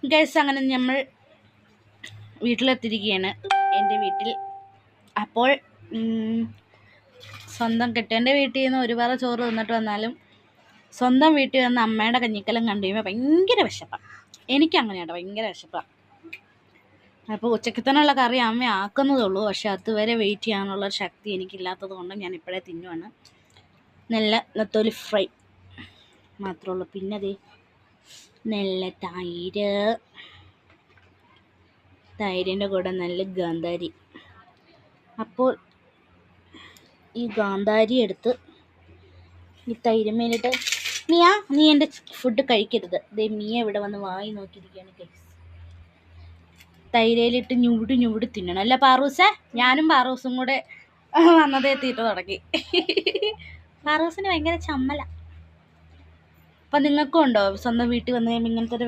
Guys, അങ്ങനെ നമ്മൾ വീട്ടിലെത്തിയിരിക്കുകയാണ്, എൻ്റെ വീട്ടിൽ. അപ്പോൾ സ്വന്തം കെട്ടിയവൻ്റെ വീട്ടിൽ നിന്ന് ഒരുപാട് ചോറ് തിന്നിട്ട് വന്നാലും സ്വന്തം വീട്ടിൽ വന്ന് അമ്മയുടെ കഞ്ഞിക്കലം കണ്ടു കഴിയുമ്പോൾ ഭയങ്കര വിശപ്പാണ്. എനിക്കങ്ങനെയാണ്, ഭയങ്കര വിശപ്പാണ്. അപ്പോൾ ഉച്ചക്കത്തനുള്ള കറി അമ്മ ആക്കുന്നതേ ഉള്ളൂ. പക്ഷെ അതുവരെ വെയിറ്റ് ചെയ്യാനുള്ള ശക്തി എനിക്കില്ലാത്തത് കൊണ്ട് ഞാൻ ഇപ്പോഴേ തിന്നുവാണ്. നല്ല നെത്തോലി ഫ്രൈ മാത്രമേ ഉള്ളൂ. പിന്നെ അത് നല്ല തൈരിൻ്റെ കൂടെ നല്ല ഗാന്ധാരി. അപ്പോൾ ഈ ഗാന്ധാരി എടുത്ത് ഈ തൈരുമേലിട്ട്, മിയ നീ എൻ്റെ ഫുഡ് കഴിക്കരുത്. ദേ മിയ ഇവിടെ വന്ന് വായി നോക്കിയിരിക്കുകയാണ് ഗൈസ്. തൈരയിലിട്ട് ഞുവിട് തിന്നണം അല്ല പാറൂസേ? ഞാനും പാറൂസും കൂടെ വന്നതേ തീറ്റ തുടങ്ങി. പാറൂസിന് ഭയങ്കര ചമ്മല. അപ്പം നിങ്ങൾക്കും ഉണ്ടോ സ്വന്തം വീട്ടിൽ വന്ന് കഴിയുമ്പോൾ ഇങ്ങനത്തെ